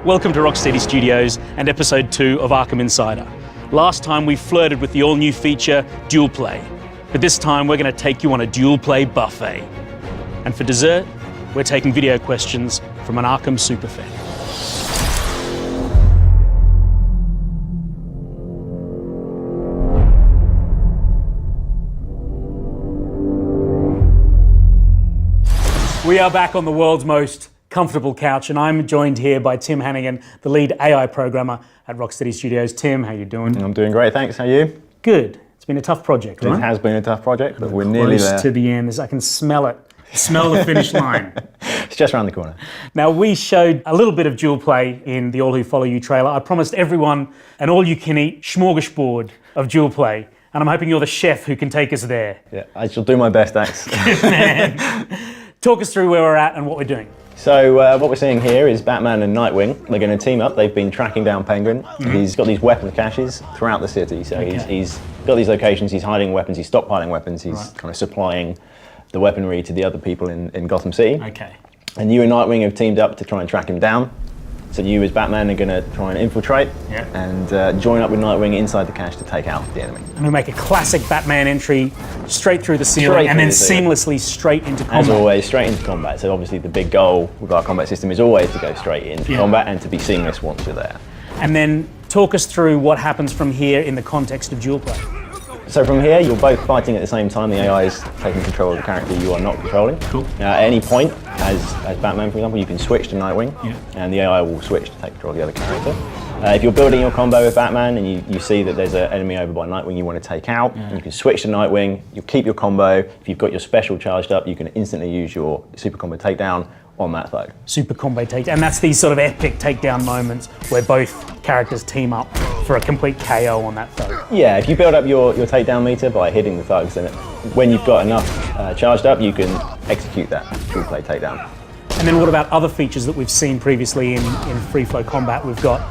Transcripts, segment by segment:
Welcome to Rocksteady Studios and episode 2 of Arkham Insider. Last time we flirted with the all-new feature, Dual Play. But this time we're going to take you on a Dual Play buffet. And for dessert, we're taking video questions from an Arkham superfan. We are back on the world's most comfortable couch, and I'm joined here by Tim Hannigan, the lead AI programmer at Rocksteady Studios. Tim, how you doing? I'm doing great, thanks. How are you? Good. It's been a tough project, right? It has been a tough project, but we're nearly there. Close to the end. I can smell it. Smell the finish line. It's just around the corner. Now, we showed a little bit of Dual Play in the All Who Follow You trailer. I promised everyone an all-you-can-eat smorgasbord of Dual Play, and I'm hoping you're the chef who can take us there. Yeah, I shall do my best, thanks. Good man. Talk us through where we're at and what we're doing. So what we're seeing here is Batman and Nightwing. They're going to team up. They've been tracking down Penguin. Mm-hmm. He's got these weapon caches throughout the city. So he's got these locations, he's hiding weapons, he's stockpiling weapons, he's kind of supplying the weaponry to the other people in Gotham City. Okay. And you and Nightwing have teamed up to try and track him down. So you as Batman are going to try and infiltrate and join up with Nightwing inside the cache to take out the enemy. And we make a classic Batman entry straight through the ceiling and then seamlessly straight into combat. As always, straight into combat. So obviously the big goal with our combat system is always to go straight into combat and to be seamless once you're there. And then talk us through what happens from here in the context of Dual Play. So from here, you're both fighting at the same time. The AI is taking control of the character you are not controlling. Cool. At any point, as Batman, for example, you can switch to Nightwing, and the AI will switch to take control of the other character. If you're building your combo with Batman and you see that there's an enemy over by Nightwing you want to take out, you can switch to Nightwing, you'll keep your combo. If you've got your special charged up, you can instantly use your super combo takedown on that thug. Super combo takedown, and that's these sort of epic takedown moments where both characters team up for a complete KO on that thug. Yeah, if you build up your takedown meter by hitting the thugs, then when you've got enough charged up, you can execute that Dual Play takedown. And then what about other features that we've seen previously in free flow combat? We've got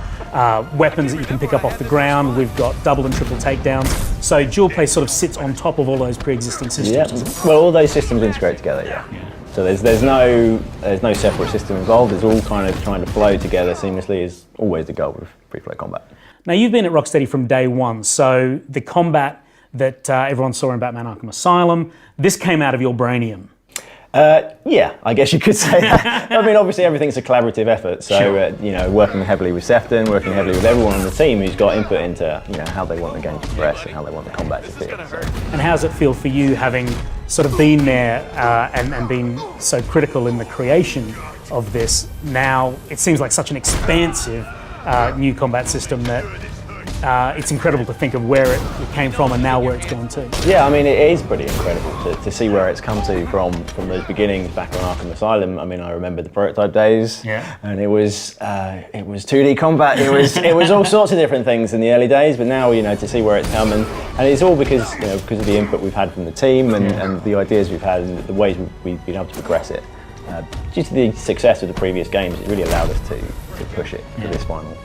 weapons that you can pick up off the ground, we've got double and triple takedowns. So Dual Play sort of sits on top of all those pre-existing systems. Yeah, well, all those systems integrate together, yeah. So there's no separate system involved. It's all kind of trying to flow together seamlessly is always the goal with free flow combat. Now you've been at Rocksteady from day one, so the combat that everyone saw in Batman Arkham Asylum, this came out of your brainium. Yeah, I guess you could say that. I mean, obviously everything's a collaborative effort, so you know, working heavily with Sefton, working heavily with everyone on the team who's got input into how they want the game to progress and how they want the combat to feel. So. And how does it feel for you, having sort of been there and been so critical in the creation of this? Now it seems like such an expansive new combat system that it's incredible to think of where it came from and now where it's gone to. Yeah, I mean, it is pretty incredible to see where it's come to from those beginnings back on Arkham Asylum. I mean, I remember the prototype days, and it was 2D combat. It was all sorts of different things in the early days, but now to see where it's come, and it's all because of the input we've had from the team and the ideas we've had and the ways we've been able to progress it. Due to the success of the previous games, it really allowed us to push it to this final.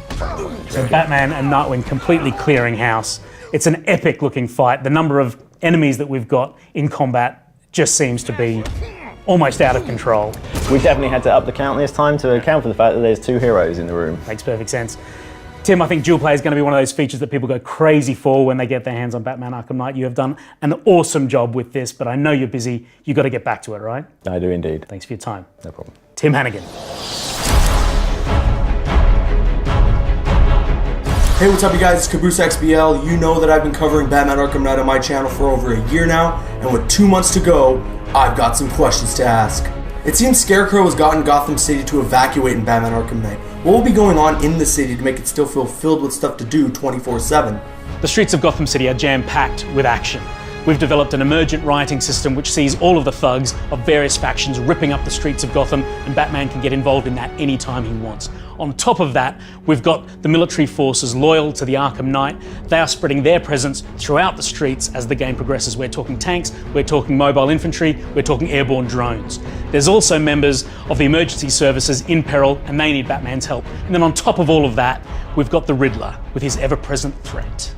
So Batman and Nightwing completely clearing house. It's an epic looking fight. The number of enemies that we've got in combat just seems to be almost out of control. We've definitely had to up the count this time to account for the fact that there's 2 heroes in the room. Makes perfect sense. Tim, I think Dual Play is going to be one of those features that people go crazy for when they get their hands on Batman Arkham Knight. You have done an awesome job with this, but I know you're busy. You've got to get back to it, right? I do indeed. Thanks for your time. No problem. Tim Hannigan. Hey, what's up you guys, it's Caboose XBL. You know that I've been covering Batman Arkham Knight on my channel for over a year now, and with 2 months to go, I've got some questions to ask. It seems Scarecrow has gotten Gotham City to evacuate in Batman Arkham Knight. What will be going on in the city to make it still feel filled with stuff to do 24/7? The streets of Gotham City are jam-packed with action. We've developed an emergent rioting system which sees all of the thugs of various factions ripping up the streets of Gotham, and Batman can get involved in that anytime he wants. On top of that, we've got the military forces loyal to the Arkham Knight. They are spreading their presence throughout the streets as the game progresses. We're talking tanks, we're talking mobile infantry, we're talking airborne drones. There's also members of the emergency services in peril, and they need Batman's help. And then on top of all of that, we've got the Riddler with his ever-present threat.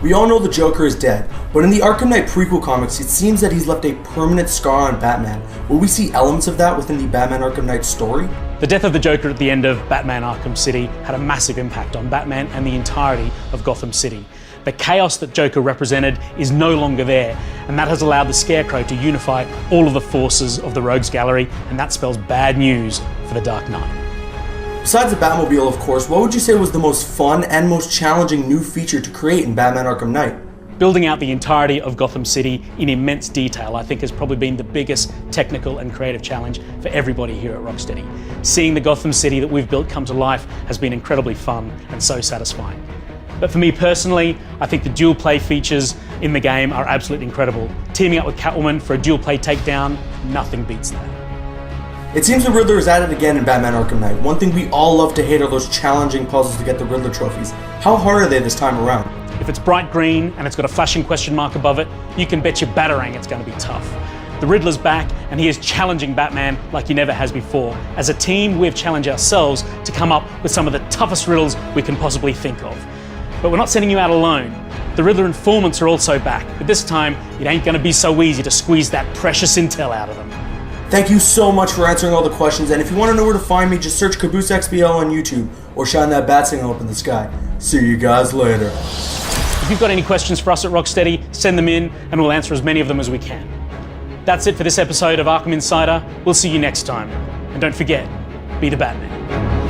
We all know the Joker is dead, but in the Arkham Knight prequel comics, it seems that he's left a permanent scar on Batman. Will we see elements of that within the Batman Arkham Knight story? The death of the Joker at the end of Batman Arkham City had a massive impact on Batman and the entirety of Gotham City. The chaos that Joker represented is no longer there, and that has allowed the Scarecrow to unify all of the forces of the Rogues Gallery, and that spells bad news for the Dark Knight. Besides the Batmobile, of course, what would you say was the most fun and most challenging new feature to create in Batman Arkham Knight? Building out the entirety of Gotham City in immense detail, I think, has probably been the biggest technical and creative challenge for everybody here at Rocksteady. Seeing the Gotham City that we've built come to life has been incredibly fun and so satisfying. But for me personally, I think the dual play features in the game are absolutely incredible. Teaming up with Catwoman for a dual play takedown, nothing beats that. It seems the Riddler is at it again in Batman Arkham Knight. One thing we all love to hate are those challenging puzzles to get the Riddler trophies. How hard are they this time around? If it's bright green and it's got a flashing question mark above it, you can bet your batarang it's going to be tough. The Riddler's back and he is challenging Batman like he never has before. As a team, we've challenged ourselves to come up with some of the toughest riddles we can possibly think of. But we're not sending you out alone. The Riddler informants are also back, but this time it ain't going to be so easy to squeeze that precious intel out of them. Thank you so much for answering all the questions, and if you want to know where to find me, just search CaboosXBL on YouTube or shine that bat signal up in the sky. See you guys later. If you've got any questions for us at Rocksteady, send them in and we'll answer as many of them as we can. That's it for this episode of Arkham Insider. We'll see you next time. And don't forget, be the Batman.